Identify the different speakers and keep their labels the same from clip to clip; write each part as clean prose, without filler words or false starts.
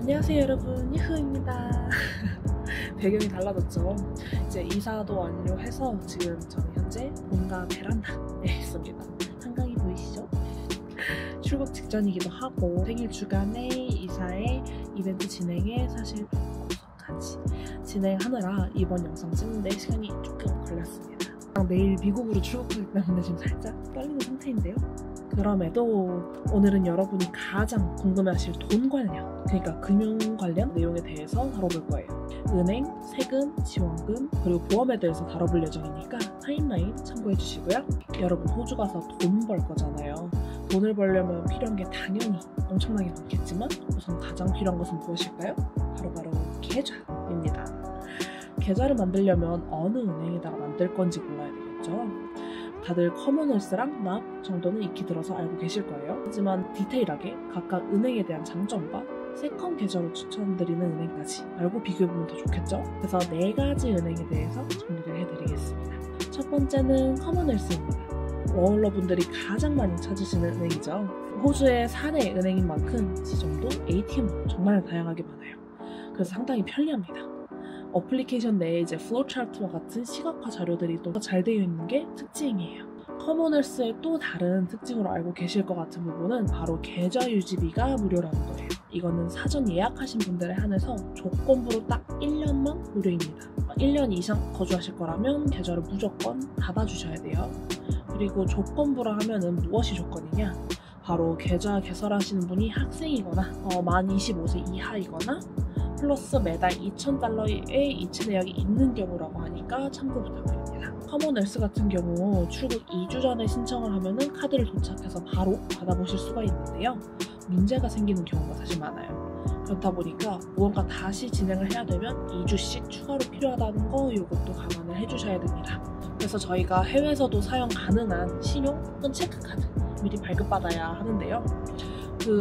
Speaker 1: 안녕하세요 여러분, 유후입니다. 배경이 달라졌죠. 이제 이사도 완료해서 지금 저는 현재 본가 베란다에 있습니다. 한강이 보이시죠? 출국 직전이기도 하고 생일 주간에 이사에 이벤트 진행에 사실 같이 진행하느라 이번 영상 찍는데 시간이 조금 걸렸습니다. 내일 미국으로 출국하기 때문에 지금 살짝 떨리는 상태인데요. 그럼에도 오늘은 여러분이 가장 궁금해하실 돈 관련, 그러니까 금융 관련 내용에 대해서 다뤄볼 거예요. 은행, 세금, 지원금, 그리고 보험에 대해서 다뤄볼 예정이니까 타임라인 참고해 주시고요. 여러분 호주 가서 돈 벌 거잖아요. 돈을 벌려면 필요한 게 당연히 엄청나게 많겠지만 우선 가장 필요한 것은 무엇일까요? 바로 계좌입니다. 계좌를 만들려면 어느 은행에다가 만들 건지 몰라야 되겠죠. 다들 커먼웰스랑 납 정도는 익히 들어서 알고 계실 거예요. 하지만 디테일하게 각각 은행에 대한 장점과 세컨 계좌로 추천드리는 은행까지 알고 비교해보면 더 좋겠죠? 그래서 4가지 은행에 대해서 정리를 해드리겠습니다. 첫 번째는 커먼웰스입니다. 워홀러분들이 가장 많이 찾으시는 은행이죠. 호주의 4대 은행인 만큼 지점도 ATM도 정말 다양하게 많아요. 그래서 상당히 편리합니다. 어플리케이션 내에 이제 플로우차트와 같은 시각화 자료들이 또 잘 되어 있는 게 특징이에요. 커먼웰스의 또 다른 특징으로 알고 계실 것 같은 부분은 바로 계좌 유지비가 무료라는 거예요. 이거는 사전 예약하신 분들에 한해서 조건부로 딱 1년만 무료입니다. 1년 이상 거주하실 거라면 계좌를 무조건 닫아주셔야 돼요. 그리고 조건부라 하면은 무엇이 조건이냐? 바로 계좌 개설하시는 분이 학생이거나 만 25세 이하이거나 플러스 매달 $2,000의 이체 내역이 있는 경우라고 하니까 참고 부탁드립니다. 커먼웰스 같은 경우 출국 2주 전에 신청을 하면은 카드를 도착해서 바로 받아보실 수가 있는데요. 문제가 생기는 경우가 사실 많아요. 그렇다 보니까 무언가 다시 진행을 해야 되면 2주씩 추가로 필요하다는 거 이것도 감안을 해주셔야 됩니다. 그래서 저희가 해외에서도 사용 가능한 신용 혹은 체크카드 미리 발급받아야 하는데요.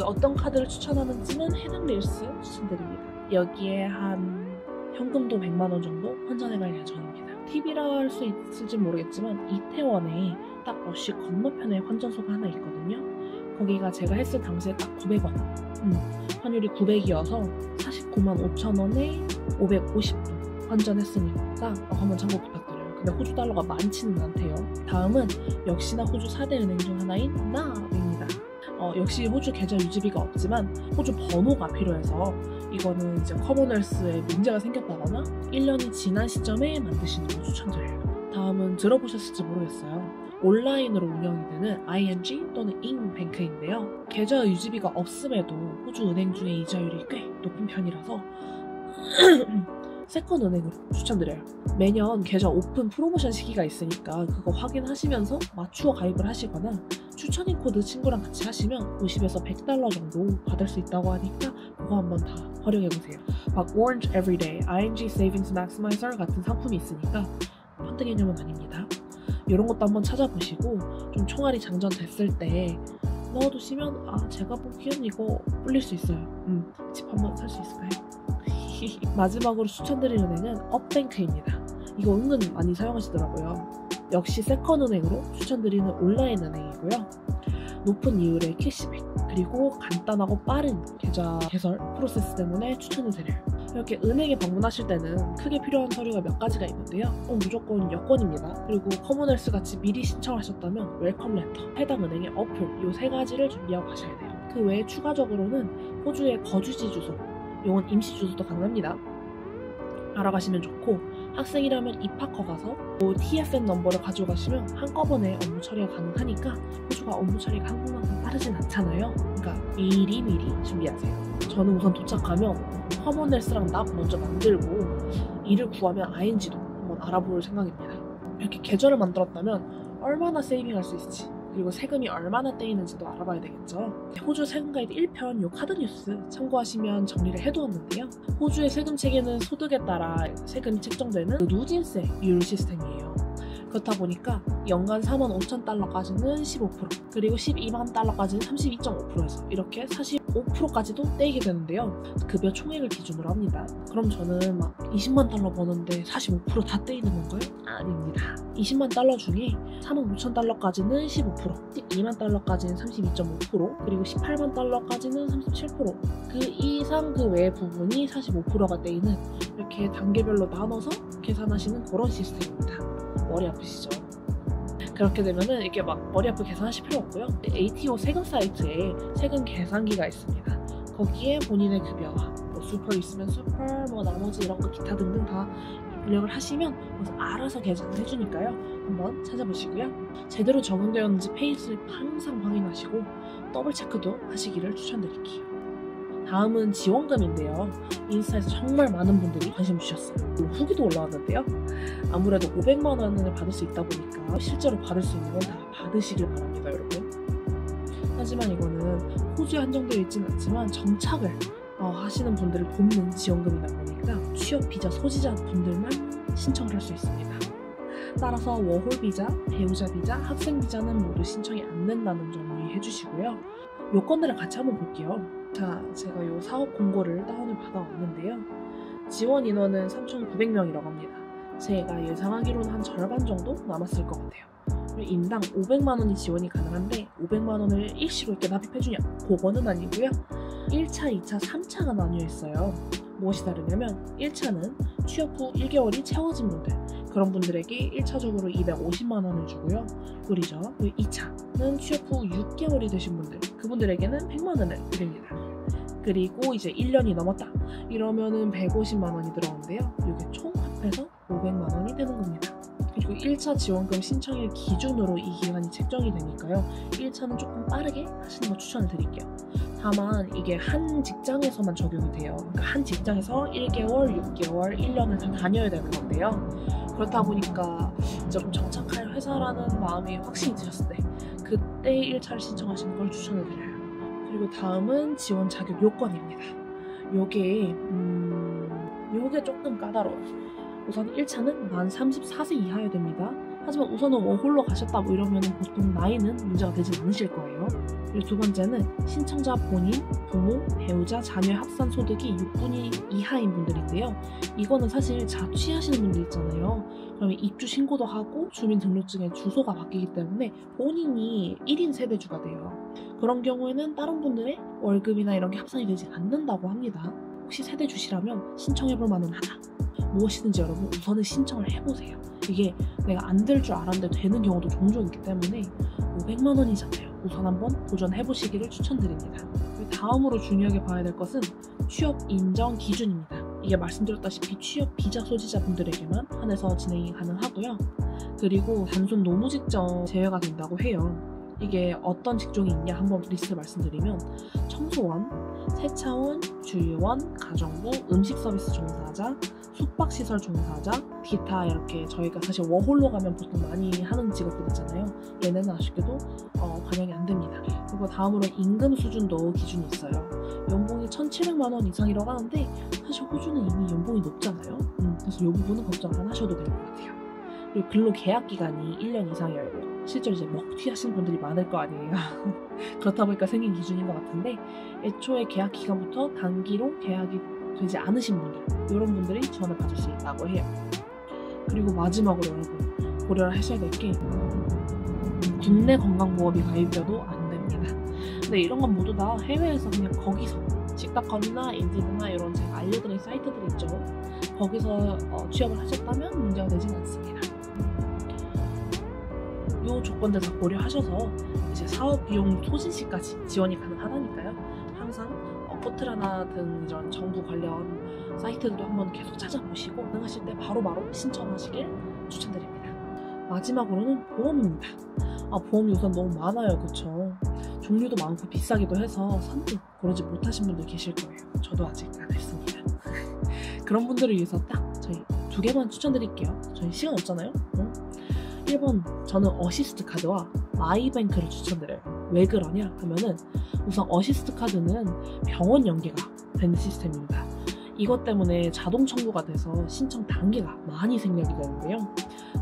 Speaker 1: 어떤 카드를 추천하는지는 해당 릴스 추천드립니다. 여기에 한 현금도 100만원 정도 환전해갈 예정입니다. 팁이라 할 수 있을지 모르겠지만 이태원에 딱 러쉬 건너편에 환전소가 하나 있거든요. 거기가 제가 했을 당시에 딱 900원, 환율이 900이어서 495,500원에 550분 환전했으니까 한번 참고 부탁드려요. 근데 호주 달러가 많지는 않대요. 다음은 역시나 호주 4대 은행 중 하나인 납입니다. 역시 호주 계좌 유지비가 없지만 호주 번호가 필요해서 이거는 이제 커먼웰스에 문제가 생겼다거나 1년이 지난 시점에 만드시는 걸 추천드려요. 다음은 들어보셨을지 모르겠어요. 온라인으로 운영이 되는 ING 또는 잉뱅크인데요. 계좌 유지비가 없음에도 호주 은행 중에 이자율이 꽤 높은 편이라서 세컨 은행으로 추천드려요. 매년 계좌 오픈 프로모션 시기가 있으니까 그거 확인하시면서 맞추어 가입을 하시거나 추천인 코드 친구랑 같이 하시면 50에서 $100 정도 받을 수 있다고 하니까 그거 한번 다 활용해보세요. 막 Orange Everyday, ING Savings Maximizer 같은 상품이 있으니까 펀드 개념은 아닙니다. 이런 것도 한번 찾아보시고 좀 총알이 장전됐을 때 넣어두시면 제가 보기엔 이거 불릴 수 있어요. 집 한번 살 수 있을까요? 마지막으로 추천드릴 은행은 업뱅크입니다. 이거 은근 많이 사용하시더라고요. 역시 세컨 은행으로 추천드리는 온라인 은행이고요. 높은 이율의 캐시백 그리고 간단하고 빠른 계좌 개설 프로세스 때문에 추천을 드려요. 이렇게 은행에 방문하실 때는 크게 필요한 서류가 몇 가지가 있는데요. 무조건 여권입니다. 그리고 커먼웰스 같이 미리 신청하셨다면 웰컴 레터, 해당 은행의 어플 이 3가지를 준비하고 가셔야 돼요. 그 외에 추가적으로는 호주의 거주지 주소, 이건 임시 주소도 가능합니다. 알아가시면 좋고 학생이라면 입학허 가서 TFN 넘버를 가져가시면 한꺼번에 업무 처리가 가능하니까 호주가 업무 처리가 한국만큼 빠르진 않잖아요. 그러니까 미리 준비하세요. 저는 우선 도착하면 커먼웰스랑 납 먼저 만들고 일을 구하면 ING도 한번 알아볼 생각입니다. 이렇게 계좌를 만들었다면 얼마나 세이빙할 수 있을지 그리고 세금이 얼마나 떼이는지도 알아봐야 되겠죠. 호주 세금 가이드 1편 요 카드 뉴스 참고하시면 정리를 해두었는데요. 호주의 세금 체계는 소득에 따라 세금이 책정되는 누진세 비율 시스템이에요. 그렇다 보니까 연간 45,000달러까지는 15% 그리고 120,000달러까지는 32.5%에서 이렇게 40 5%까지도 떼이게 되는데요. 급여 총액을 기준으로 합니다. 그럼 저는 막 20만 달러 버는데 45% 다 떼이는 건가요? 아닙니다. 20만 달러 중에 45,000달러까지는 15%, 12만 달러까지는 32.5%, 그리고 18만 달러까지는 37%, 그 이상 그 외의 부분이 45%가 떼이는, 이렇게 단계별로 나눠서 계산하시는 그런 시스템입니다. 머리 아프시죠? 그렇게 되면은 이게 막 머리 아프게 계산하실 필요 없고요. ATO 세금 사이트에 세금 계산기가 있습니다. 거기에 본인의 급여와 뭐 슈퍼 있으면 슈퍼, 뭐 나머지 이런 거 기타 등등 다 입력을 하시면 알아서 계산을 해주니까요. 한번 찾아보시고요. 제대로 적용되었는지 페이슬립 항상 확인하시고 더블 체크도 하시기를 추천드릴게요. 다음은 지원금인데요. 인스타에서 정말 많은 분들이 관심 주셨어요. 후기도 올라왔는데요. 아무래도 500만 원을 받을 수 있다 보니까 실제로 받을 수 있는 건 다 받으시길 바랍니다, 여러분. 하지만 이거는 호주에 한정되어 있지는 않지만 정착을 하시는 분들을 돕는 지원금이다 보니까 취업 비자 소지자 분들만 신청을 할 수 있습니다. 따라서 워홀 비자, 배우자 비자, 학생 비자는 모두 신청이 안 된다는 점 유의해 주시고요. 요건들을 같이 한번 볼게요. 자, 제가 요 사업 공고를 다운을 받아왔는데요. 지원 인원은 3,900명이라고 합니다. 제가 예상하기로는 한 절반 정도 남았을 것 같아요. 인당 500만 원이 지원이 가능한데 500만 원을 일시로 이렇게 납입해주냐? 그거는 아니고요. 1차, 2차, 3차가 나뉘어 있어요. 무엇이 다르냐면 1차는 취업 후 1개월이 채워진 분들, 그런 분들에게 1차적으로 250만 원을 주고요. 꿀이죠. 2차는 취업 후 6개월이 되신 분들, 그분들에게는 100만 원을 드립니다. 그리고 이제 1년이 넘었다 이러면은 150만 원이 들어오는데요. 이게 총 합해서 500만 원이 되는 겁니다. 그리고 1차 지원금 신청일 기준으로 이 기간이 책정이 되니까요. 1차는 조금 빠르게 하시는 거 추천을 드릴게요. 다만 이게 한 직장에서만 적용이 돼요. 그러니까 한 직장에서 1개월, 6개월, 1년을 다 다녀야 되는 건데요. 그렇다 보니까 좀 정착할 회사라는 마음이 확신이 드셨을 때 그때 1차를 신청하시는 걸 추천을 드려요. 그리고 다음은 지원 자격 요건입니다. 요게 조금 까다로워요. 우선 1차는 만 34세 이하여야 됩니다. 하지만 우선은 워홀로 가셨다 뭐 이러면 보통 나이는 문제가 되진 않으실 거예요. 그리고 두 번째는 신청자 본인, 부모, 배우자, 자녀의 합산 소득이 6분위 이하인 분들인데요. 이거는 사실 자취하시는 분들 있잖아요. 그러면 입주 신고도 하고 주민등록증에 주소가 바뀌기 때문에 본인이 1인 세대주가 돼요. 그런 경우에는 다른 분들의 월급이나 이런 게 합산이 되지 않는다고 합니다. 혹시 세대주시라면 신청해볼 만은 하다. 무엇이든지 여러분 우선은 신청을 해보세요. 이게 내가 안 될 줄 알았는데 되는 경우도 종종 있기 때문에 500만 원이잖아요. 우선 한번 도전해보시기를 추천드립니다. 다음으로 중요하게 봐야 될 것은 취업 인정 기준입니다. 이게 말씀드렸다시피 취업 비자 소지자분들에게만 한해서 진행이 가능하고요. 그리고 단순 노무 직전 제외가 된다고 해요. 이게 어떤 직종이 있냐 한번 리스트 말씀드리면 청소원, 세차원, 주유원, 가정부, 음식서비스 종사자, 숙박시설 종사자, 기타 이렇게 저희가 사실 워홀로 가면 보통 많이 하는 직업들 있잖아요. 얘네는 아쉽게도 반영이 안 됩니다. 그리고 다음으로 임금 수준도 기준이 있어요. 연봉이 1,700만 원 이상이라고 하는데 사실 호주는 이미 연봉이 높잖아요. 그래서 이 부분은 걱정 안 하셔도 될 것 같아요. 그리고 근로 계약 기간이 1년 이상이어야 돼요. 실제로 이제 먹튀 하시는 분들이 많을 거 아니에요. 그렇다 보니까 생긴 기준인 것 같은데 애초에 계약 기간부터 단기로 계약이 되지 않으신 분들, 이런 분들이 지원을 받을 수 있다고 해요. 그리고 마지막으로 여러분 고려를 하셔야 될 게 국내 건강보험이 가입돼도 안 됩니다. 근데 이런 건 모두 다 해외에서 그냥 거기서 직답건이나 인디드나 이런 제가 알려드린 사이트들 있죠. 거기서 취업을 하셨다면 문제가 되진 않습니다. 이 조건들 다 고려하셔서 이제 사업 비용 소진 시까지 지원이 가능하다니까요. 항상 포트라나 등 이런 정부 관련 사이트들도 한번 계속 찾아보시고 가능하실 때 바로바로 신청하시길 추천드립니다. 마지막으로는 보험입니다. 보험이 우선 너무 많아요. 그쵸? 종류도 많고 비싸기도 해서 선뜻 고르지 못하신 분들 계실 거예요. 저도 아직 안 했습니다. 그런 분들을 위해서 딱 저희 2개만 추천드릴게요. 저희 시간 없잖아요. 1번 저는 어시스트 카드와 마이뱅크를 추천드려요. 왜 그러냐 하면은 우선 어시스트 카드는 병원 연계가 되는 시스템입니다. 이것 때문에 자동 청구가 돼서 신청 단계가 많이 생략이 되는데요.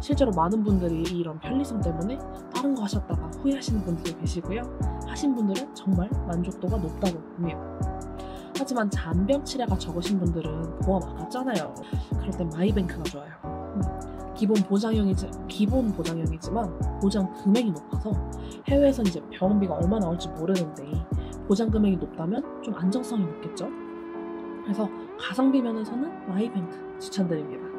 Speaker 1: 실제로 많은 분들이 이런 편리성 때문에 다른 거 하셨다가 후회하시는 분들도 계시고요. 하신 분들은 정말 만족도가 높다고 봅니다. 하지만 잔병 치레가 적으신 분들은 보험 아깝잖아요. 그럴 땐 마이뱅크가 좋아요. 기본 보장형이지만 보장 금액이 높아서 해외에선 이제 병원비가 얼마 나올지 모르는데 보장 금액이 높다면 좀 안정성이 높겠죠. 그래서 가성비 면에서는 마이뱅크 추천드립니다.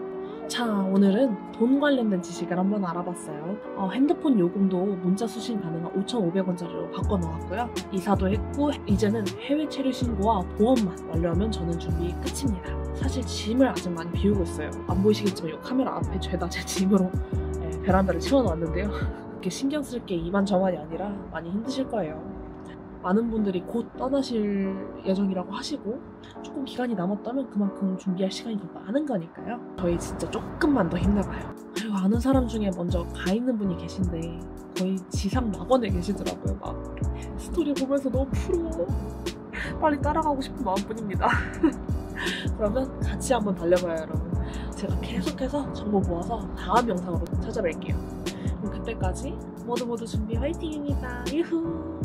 Speaker 1: 자, 오늘은 돈 관련된 지식을 한번 알아봤어요. 핸드폰 요금도 문자 수신 가능한 5,500원짜리로 바꿔놓았고요. 이사도 했고 이제는 해외 체류 신고와 보험만 완료하면 저는 준비 끝입니다. 사실 짐을 아직 많이 비우고 있어요. 안 보이시겠지만 이 카메라 앞에 죄다 제 짐으로 베란다를 채워놨는데요. 이렇게 신경 쓸 게 이만저만이 아니라 많이 힘드실 거예요. 많은 분들이 곧 떠나실 예정이라고 하시고 조금 기간이 남았다면 그만큼 준비할 시간이 더 많은 거니까요. 저희 진짜 조금만 더 힘내봐요. 그리고 아는 사람 중에 먼저 가 있는 분이 계신데 거의 지상 낙원에 계시더라고요. 막 스토리 보면서 너무 부러워. 빨리 따라가고 싶은 마음뿐입니다. 그러면 같이 한번 달려봐요, 여러분. 제가 계속해서 정보 모아서 다음 영상으로 찾아뵐게요. 그럼 그때까지 모두 준비 화이팅입니다. 유후!